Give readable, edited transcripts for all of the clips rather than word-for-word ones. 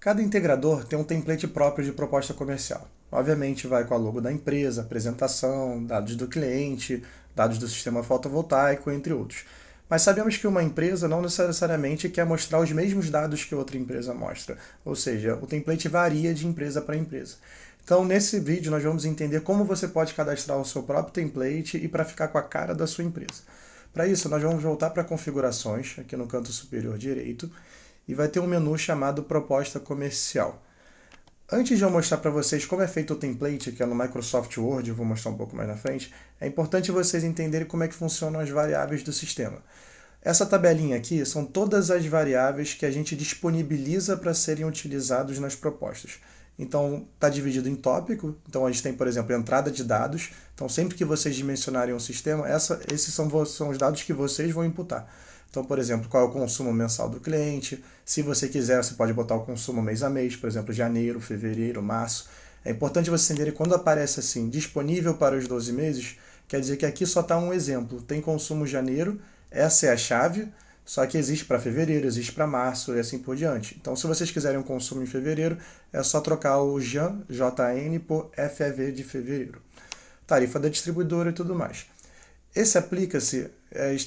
Cada integrador tem um template próprio de proposta comercial. Obviamente vai com a logo da empresa, apresentação, dados do cliente, dados do sistema fotovoltaico, entre outros. Mas sabemos que uma empresa não necessariamente quer mostrar os mesmos dados que outra empresa mostra, ou seja, o template varia de empresa para empresa. Então, nesse vídeo, nós vamos entender como você pode cadastrar o seu próprio template e para ficar com a cara da sua empresa. Para isso, nós vamos voltar para configurações, aqui no canto superior direito, e vai ter um menu chamado Proposta Comercial. Antes de eu mostrar para vocês como é feito o template, que é no Microsoft Word, eu vou mostrar um pouco mais na frente, é importante vocês entenderem como é que funcionam as variáveis do sistema. Essa tabelinha aqui são todas as variáveis que a gente disponibiliza para serem utilizados nas propostas. Então, está dividido em tópico. Então, a gente tem, por exemplo, entrada de dados. Então, sempre que vocês dimensionarem um sistema, esses são os dados que vocês vão imputar. Então, por exemplo, qual é o consumo mensal do cliente. Se você quiser, você pode botar o consumo mês a mês, por exemplo, janeiro, fevereiro, março. É importante você entender que quando aparece assim, disponível para os 12 meses, quer dizer que aqui só está um exemplo. Tem consumo janeiro, essa é a chave, só que existe para fevereiro, existe para março e assim por diante. Então, se vocês quiserem um consumo em fevereiro, é só trocar o JN por FEV de fevereiro. Tarifa da distribuidora e tudo mais. Esse aplica-se,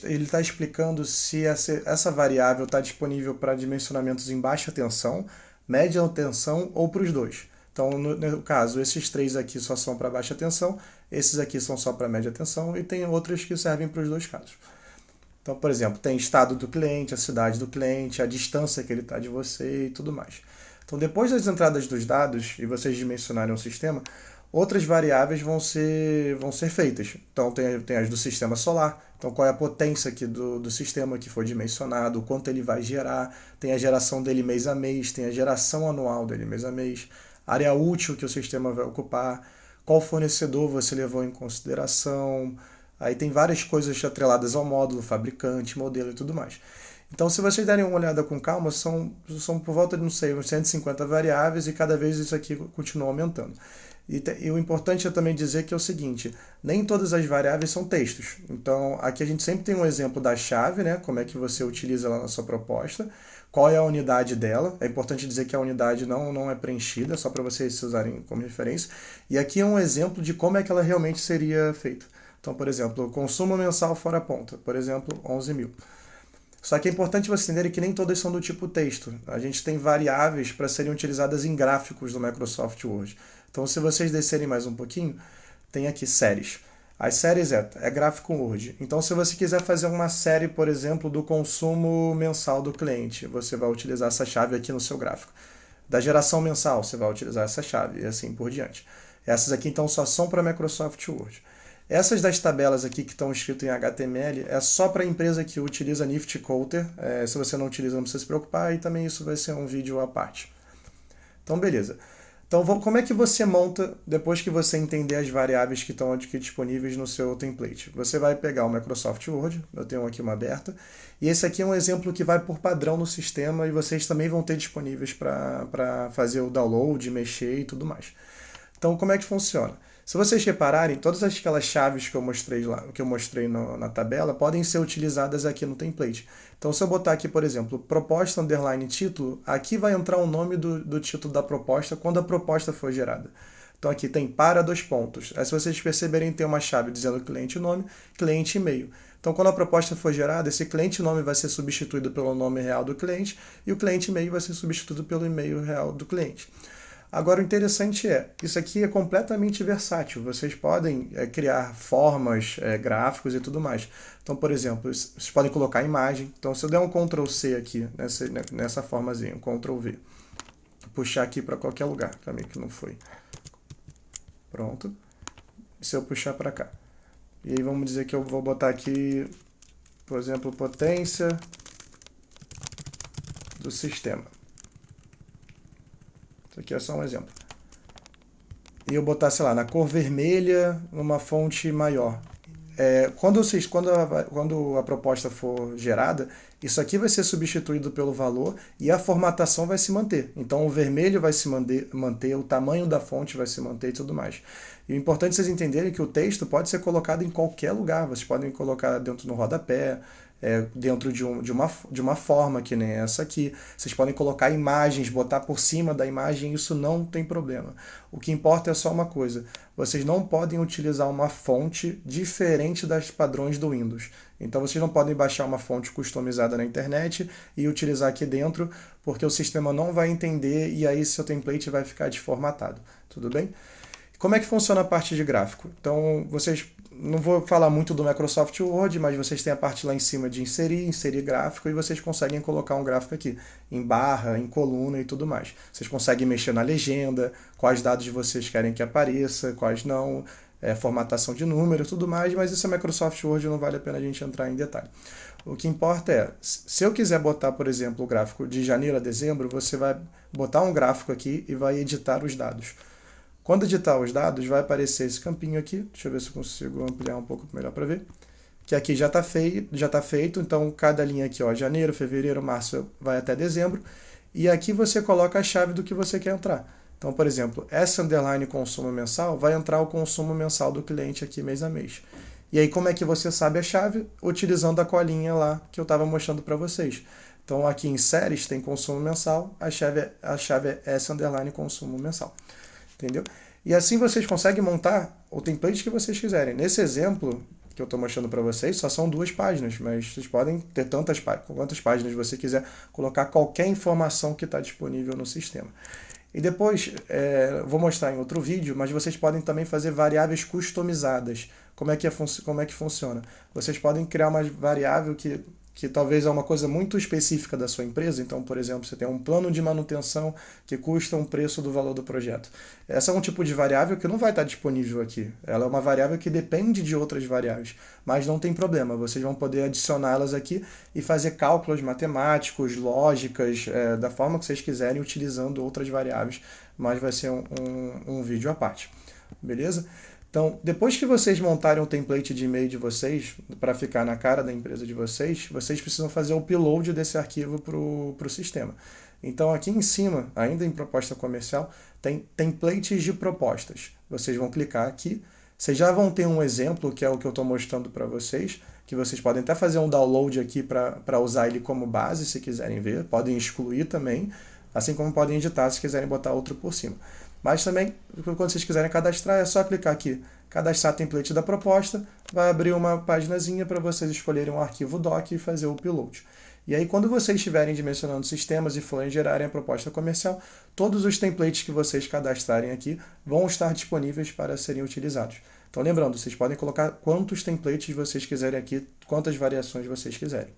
ele está explicando se essa variável está disponível para dimensionamentos em baixa tensão, média tensão ou para os dois. Então, no caso, esses três aqui só são para baixa tensão, esses aqui são só para média tensão e tem outros que servem para os dois casos. Então, por exemplo, tem estado do cliente, a cidade do cliente, a distância que ele está de você e tudo mais. Então, depois das entradas dos dados e vocês dimensionarem o sistema, outras variáveis vão ser feitas. Então, tem as do sistema solar. Então, qual é a potência aqui do sistema que foi dimensionado, o quanto ele vai gerar. Tem a geração dele mês a mês, tem a geração anual dele mês a mês. Área útil que o sistema vai ocupar. Qual fornecedor você levou em consideração. Aí tem várias coisas atreladas ao módulo, fabricante, modelo e tudo mais. Então, se vocês derem uma olhada com calma, são por volta de, não sei, uns 150 variáveis e cada vez isso aqui continua aumentando. E o importante é também dizer que é o seguinte, nem todas as variáveis são textos. Então, aqui a gente sempre tem um exemplo da chave, né? Como é que você utiliza ela na sua proposta, qual é a unidade dela. É importante dizer que a unidade não é preenchida, só para vocês usarem como referência. E aqui é um exemplo de como é que ela realmente seria feita. Então, por exemplo, consumo mensal fora ponta, por exemplo, 11 mil. Só que é importante você entender que nem todas são do tipo texto. A gente tem variáveis para serem utilizadas em gráficos do Microsoft Word. Então, se vocês descerem mais um pouquinho, tem aqui séries. As séries é gráfico Word. Então, se você quiser fazer uma série, por exemplo, do consumo mensal do cliente, você vai utilizar essa chave aqui no seu gráfico. Da geração mensal, você vai utilizar essa chave e assim por diante. Essas aqui, então, só são para Microsoft Word. Essas das tabelas aqui que estão escritas em HTML é só para a empresa que utiliza Nifty Counter. Se você não utiliza, não precisa se preocupar, e também isso vai ser um vídeo à parte. Então, beleza. Então, como é que você monta, depois que você entender as variáveis que estão aqui disponíveis no seu template? Você vai pegar o Microsoft Word, eu tenho aqui uma aberta, e esse aqui é um exemplo que vai por padrão no sistema e vocês também vão ter disponíveis para fazer o download, mexer e tudo mais. Então, como é que funciona? Se vocês repararem, todas aquelas chaves que eu mostrei lá, na tabela, podem ser utilizadas aqui no template. Então, se eu botar aqui, por exemplo, proposta underline título, aqui vai entrar o nome do título da proposta quando a proposta for gerada. Então, aqui tem para 2 pontos. Aí, se vocês perceberem, tem uma chave dizendo cliente nome, cliente e-mail. Então, quando a proposta for gerada, esse cliente nome vai ser substituído pelo nome real do cliente e o cliente e-mail vai ser substituído pelo e-mail real do cliente. Agora, o interessante isso aqui é completamente versátil. Vocês podem criar formas, gráficos e tudo mais. Então, por exemplo, vocês podem colocar imagem. Então, se eu der um Ctrl C aqui, nessa formazinha, um Ctrl V, puxar aqui para qualquer lugar, também que não foi. Pronto. E se eu puxar para cá? E aí vamos dizer que eu vou botar aqui, por exemplo, potência do sistema. Isso aqui é só um exemplo. E eu botar, sei lá, na cor vermelha, numa fonte maior. Quando a proposta for gerada, isso aqui vai ser substituído pelo valor e a formatação vai se manter. Então o vermelho vai se manter, o tamanho da fonte vai se manter e tudo mais. E o importante é vocês entenderem que o texto pode ser colocado em qualquer lugar. Vocês podem colocar dentro no rodapé, dentro de uma forma que nem essa aqui. Vocês podem colocar imagens, botar por cima da imagem, isso não tem problema. O que importa é só uma coisa, vocês não podem utilizar uma fonte diferente das padrões do Windows. Então vocês não podem baixar uma fonte customizada na internet e utilizar aqui dentro, porque o sistema não vai entender e aí seu template vai ficar desformatado. Tudo bem? Como é que funciona a parte de gráfico? Então, não vou falar muito do Microsoft Word, mas vocês têm a parte lá em cima de inserir gráfico, e vocês conseguem colocar um gráfico aqui, em barra, em coluna e tudo mais. Vocês conseguem mexer na legenda, quais dados vocês querem que apareça, quais não, formatação de número, tudo mais, mas isso é Microsoft Word, não vale a pena a gente entrar em detalhe. O que importa é, se eu quiser botar, por exemplo, o gráfico de janeiro a dezembro, você vai botar um gráfico aqui e vai editar os dados. Quando editar os dados, vai aparecer esse campinho aqui. Deixa eu ver se eu consigo ampliar um pouco melhor para ver. Que aqui já está feito, então cada linha aqui, ó, janeiro, fevereiro, março, vai até dezembro. E aqui você coloca a chave do que você quer entrar. Então, por exemplo, essa underline consumo mensal, vai entrar o consumo mensal do cliente aqui mês a mês. E aí, como é que você sabe a chave? Utilizando a colinha lá que eu estava mostrando para vocês. Então, aqui em séries tem consumo mensal, a chave é essa underline consumo mensal. Entendeu? E assim vocês conseguem montar o template que vocês quiserem. Nesse exemplo que eu estou mostrando para vocês, só são 2 páginas, mas vocês podem ter quantas páginas você quiser, colocar qualquer informação que está disponível no sistema. E depois, vou mostrar em outro vídeo, mas vocês podem também fazer variáveis customizadas. Como é que funciona? Vocês podem criar uma variável que talvez é uma coisa muito específica da sua empresa. Então, por exemplo, você tem um plano de manutenção que custa um preço do valor do projeto. Essa é um tipo de variável que não vai estar disponível aqui. Ela é uma variável que depende de outras variáveis, mas não tem problema. Vocês vão poder adicioná-las aqui e fazer cálculos matemáticos, lógicas, da forma que vocês quiserem, utilizando outras variáveis, mas vai ser um vídeo à parte. Beleza? Então, depois que vocês montarem o template de e-mail de vocês, para ficar na cara da empresa de vocês, vocês precisam fazer o upload desse arquivo para o sistema. Então, aqui em cima, ainda em proposta comercial, tem templates de propostas. Vocês vão clicar aqui, vocês já vão ter um exemplo, que é o que eu estou mostrando para vocês, que vocês podem até fazer um download aqui para usar ele como base, se quiserem ver, podem excluir também, assim como podem editar se quiserem botar outro por cima. Mas também, quando vocês quiserem cadastrar, é só clicar aqui, cadastrar template da proposta, vai abrir uma paginazinha para vocês escolherem um arquivo doc e fazer o upload. E aí, quando vocês estiverem dimensionando sistemas e forem gerarem a proposta comercial, todos os templates que vocês cadastrarem aqui vão estar disponíveis para serem utilizados. Então, lembrando, vocês podem colocar quantos templates vocês quiserem aqui, quantas variações vocês quiserem.